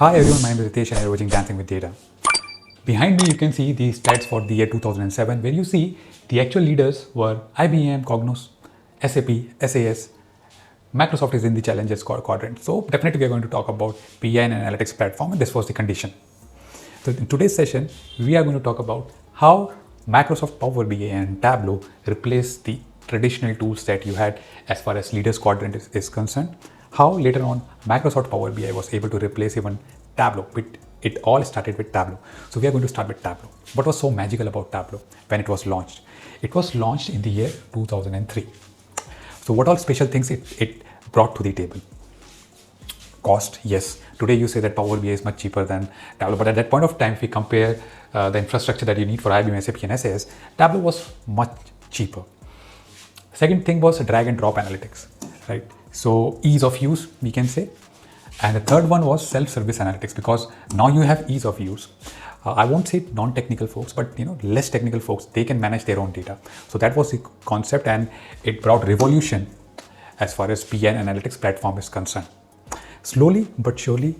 Hi everyone, my name is Ritesh and you're watching Dancing with Data. Behind me you can see the stats for the year 2007 where you see the actual leaders were IBM, Cognos, SAP, SAS. Microsoft is in the challenges quadrant. So definitely we are going to talk about BI and analytics platform, and this was the condition. So in today's session, we are going to talk about how Microsoft Power BI and Tableau replace the traditional tools that you had as far as leaders quadrant is concerned. How later on Microsoft Power BI was able to replace even Tableau. It all started with Tableau. So we are going to start with Tableau. What was so magical about Tableau when it was launched? It was launched in the year 2003. So what all special things it brought to the table? Cost, yes. Today you say that Power BI is much cheaper than Tableau, but at that point of time, if we compare the infrastructure that you need for IBM, SAP and SAS, Tableau was much cheaper. Second thing was drag and drop analytics, right? So ease of use, we can say. And the third one was self-service analytics, because now you have ease of use. I won't say non-technical folks, but less technical folks, they can manage their own data. So that was the concept, and it brought revolution as far as BI and analytics platform is concerned. Slowly but surely,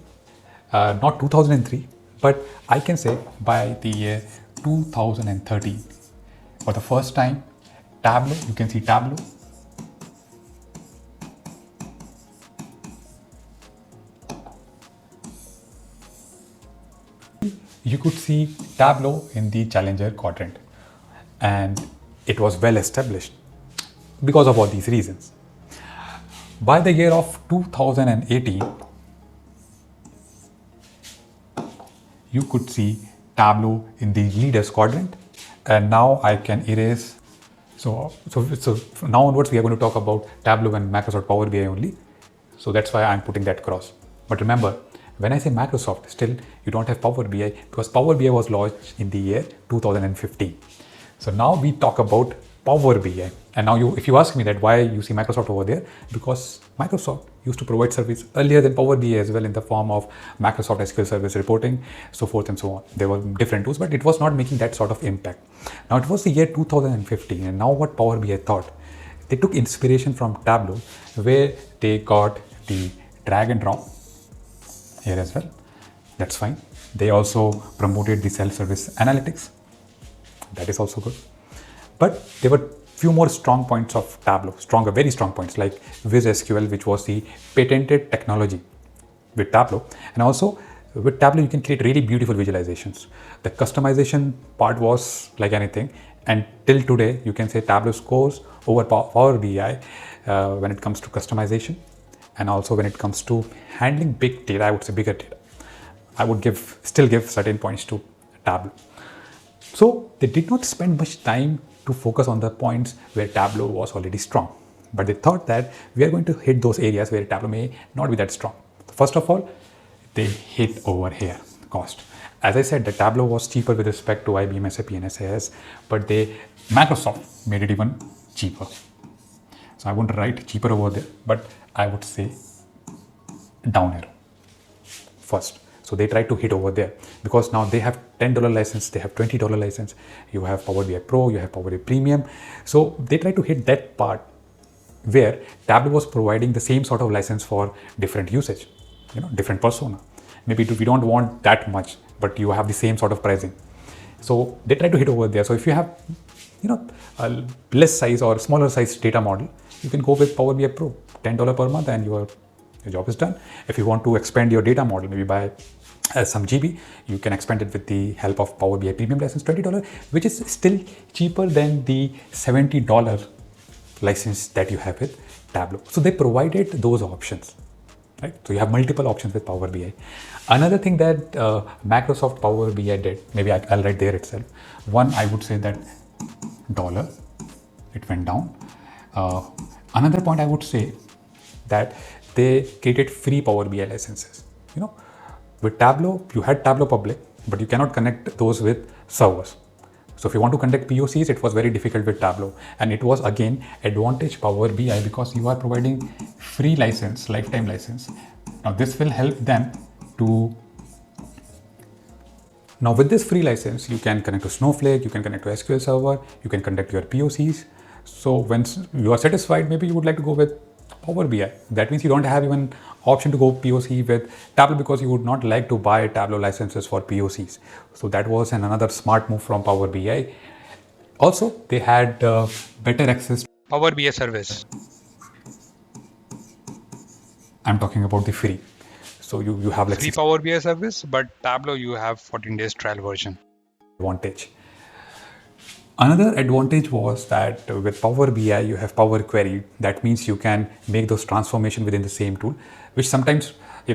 not 2003, but I can say by the year 2013, for the first time, Tableau, you can see Tableau. You could see Tableau in the challenger quadrant, and it was well established because of all these reasons. By the year of 2018, you could see Tableau in the leaders quadrant, and now I can erase. So from now onwards, we are going to talk about Tableau and Microsoft Power BI only. So that's why I'm putting that cross. But remember, when I say Microsoft, still you don't have Power BI, because Power BI was launched in the year 2015. So now we talk about Power BI. And now if you ask me that why you see Microsoft over there, because Microsoft used to provide service earlier than Power BI as well, in the form of Microsoft SQL Service reporting, so forth and so on. There were different tools, but it was not making that sort of impact. Now it was the year 2015, and now what Power BI thought, they took inspiration from Tableau, where they got the drag and drop here as well. That's fine. They also promoted the self-service analytics. That is also good. But there were few more strong points of Tableau, very strong points, like WizSQL, which was the patented technology with Tableau. And also with Tableau, you can create really beautiful visualizations. The customization part was like anything. And till today, you can say Tableau scores over Power BI when it comes to customization. And also when it comes to handling big data, I would say bigger data, I would still give certain points to Tableau. So they did not spend much time to focus on the points where Tableau was already strong. But they thought that we are going to hit those areas where Tableau may not be that strong. First of all, they hit over here, cost. As I said, the Tableau was cheaper with respect to IBM, SAP and SAS, but Microsoft made it even cheaper. So I wouldn't write cheaper over there, but I would say down arrow first. So they try to hit over there, because now they have $10 license, they have $20 license, you have Power BI Pro, you have Power BI Premium. So they try to hit that part where Tableau was providing the same sort of license for different usage, different persona. Maybe we don't want that much, but you have the same sort of pricing. So they try to hit over there. So if you have, a less size or smaller size data model, you can go with Power BI Pro, $10 per month, and your job is done. If you want to expand your data model, maybe by some GB, you can expand it with the help of Power BI Premium license, $20, which is still cheaper than the $70 license that you have with Tableau. So they provided those options, right? So you have multiple options with Power BI. Another thing that Microsoft Power BI did, maybe I'll write there itself. One, I would say that dollar, it went down. Another point I would say that they created free Power BI licenses. With Tableau, you had Tableau public, but you cannot connect those with servers. So if you want to conduct POCs, it was very difficult with Tableau. And it was again advantage Power BI, because you are providing free license, lifetime license. Now this will help them to. Now with this free license, you can connect to Snowflake, you can connect to SQL Server, you can conduct your POCs. So when you are satisfied, maybe you would like to go with Power BI. That means you don't have even option to go POC with Tableau because you would not like to buy Tableau licenses for POCs. So that was another smart move from Power BI. Also, they had better access. Power BI service. I'm talking about the free. So you have like Free Power BI service, but Tableau you have 14 days trial version. Advantage. Another advantage was that with Power BI, you have Power Query. That means you can make those transformation within the same tool, which sometimes,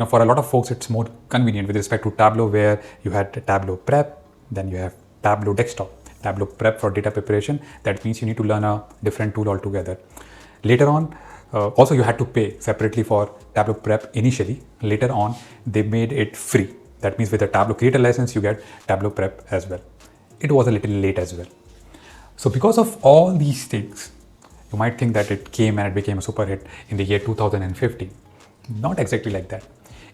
for a lot of folks, it's more convenient with respect to Tableau, where you had Tableau Prep, then you have Tableau Desktop, Tableau Prep for data preparation. That means you need to learn a different tool altogether. Later on, also you had to pay separately for Tableau Prep initially. Later on, they made it free. That means with a Tableau Creator license, you get Tableau Prep as well. It was a little late as well. So because of all these things, you might think that it came and it became a super hit in the year 2015. Not exactly like that.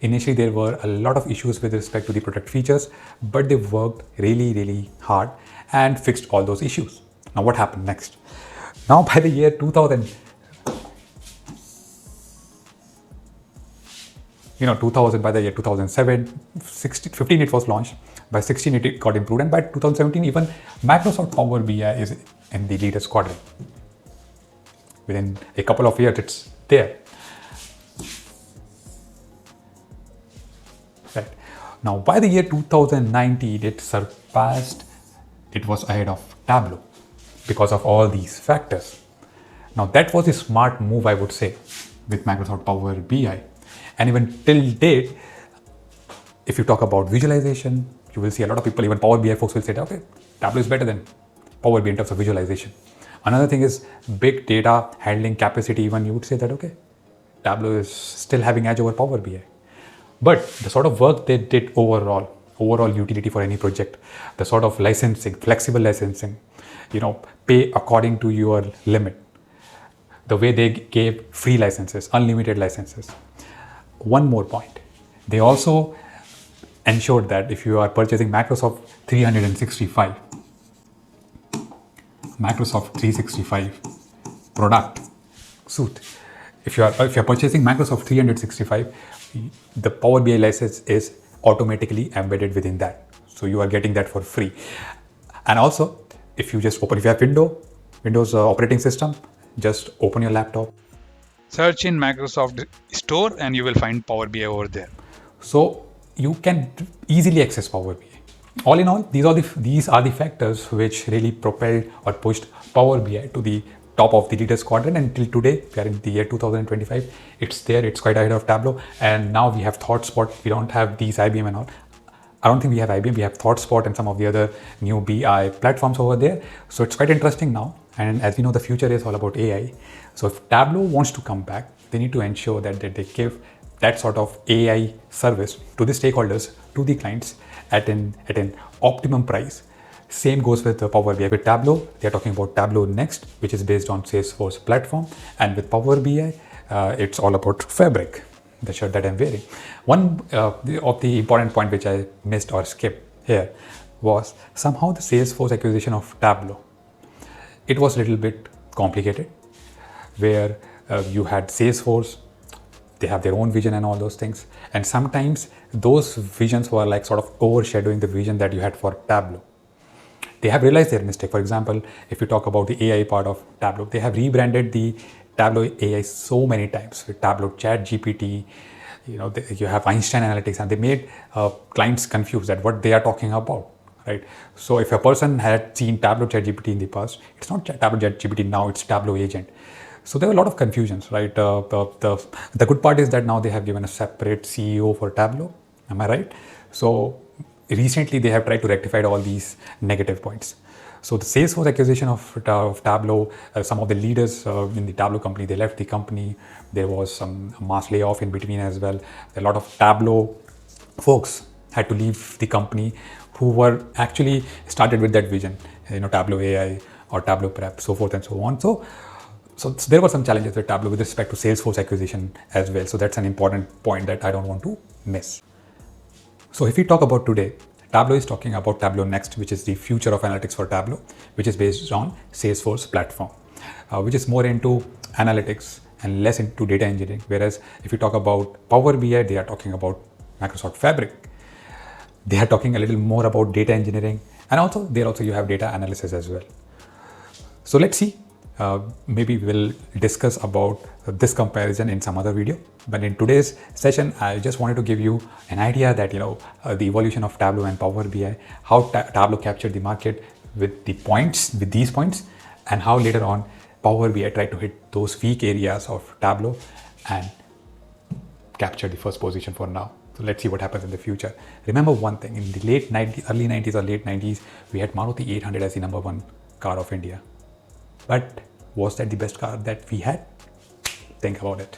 Initially, there were a lot of issues with respect to the product features, but they worked really, really hard and fixed all those issues. Now, what happened next? Now, by the year 2000, 2000, by the year 2007, 15 it was launched. By 16 it got improved, and by 2017 even Microsoft Power BI is in the leader squadron. Within a couple of years it's there. Right. Now by the year 2019 it was ahead of Tableau because of all these factors. Now that was a smart move, I would say, with Microsoft Power BI. And even till date, if you talk about visualization, you will see a lot of people, even Power BI folks will say, okay, Tableau is better than Power BI in terms of visualization. Another thing is big data handling capacity. Even you would say that, okay, Tableau is still having edge over Power BI. But the sort of work they did overall utility for any project, the sort of licensing, flexible licensing, pay according to your limit, the way they gave free licenses, unlimited licenses. One more point, they also ensured that if you are purchasing Microsoft 365 product suite, if you are purchasing Microsoft 365, the Power BI license is automatically embedded within that, so you are getting that for free. And also, if you have Windows operating system, just open your laptop, search in Microsoft Store, and you will find Power BI over there. So you can easily access Power BI. All in all, these are the factors which really propelled or pushed Power BI to the top of the leaders quadrant. And until today, we are in the year 2025. It's there. It's quite ahead of Tableau. And now we have ThoughtSpot. We don't have these IBM and all. I don't think we have IBM. We have ThoughtSpot and some of the other new BI platforms over there. So it's quite interesting now. And as we know, the future is all about AI. So if Tableau wants to come back, they need to ensure that they give that sort of AI service to the stakeholders, to the clients at an optimum price. Same goes with the Power BI. With Tableau, they are talking about Tableau Next, which is based on Salesforce platform. And with Power BI, it's all about Fabric, the shirt that I'm wearing. One of the important point which I missed or skipped here was somehow the Salesforce acquisition of Tableau. It was a little bit complicated, where you had Salesforce, they have their own vision and all those things. And sometimes those visions were like sort of overshadowing the vision that you had for Tableau. They have realized their mistake. For example, if you talk about the AI part of Tableau, they have rebranded the Tableau AI so many times with Tableau ChatGPT. You have Einstein Analytics, and they made clients confused at what they are talking about. Right. So if a person had seen Tableau ChatGPT in the past, it's not Tableau ChatGPT now, it's Tableau Agent. So there were a lot of confusions, right? The good part is that now they have given a separate CEO for Tableau. Am I right? So recently they have tried to rectify all these negative points. So the Salesforce acquisition of Tableau, some of the leaders in the Tableau company, they left the company. There was some mass layoff in between as well. A lot of Tableau folks had to leave the company who were actually started with that vision, Tableau AI or Tableau Prep, so forth and so on. So there were some challenges with Tableau with respect to Salesforce acquisition as well. So that's an important point that I don't want to miss. So if we talk about today, Tableau is talking about Tableau Next, which is the future of analytics for Tableau, which is based on Salesforce platform, which is more into analytics and less into data engineering. Whereas if you talk about Power BI, they are talking about Microsoft Fabric. They are talking a little more about data engineering, and also there also you have data analysis as well. So let's see. Maybe we'll discuss about this comparison in some other video. But in today's session, I just wanted to give you an idea that the evolution of Tableau and Power BI, how Tableau captured the market with these points, and how later on Power BI tried to hit those weak areas of Tableau and capture the first position for now. So let's see what happens in the future. Remember one thing: in the early 90s or late 90s, we had Maruti 800 as the #1 car of India. But was that the best car that we had? Think about it.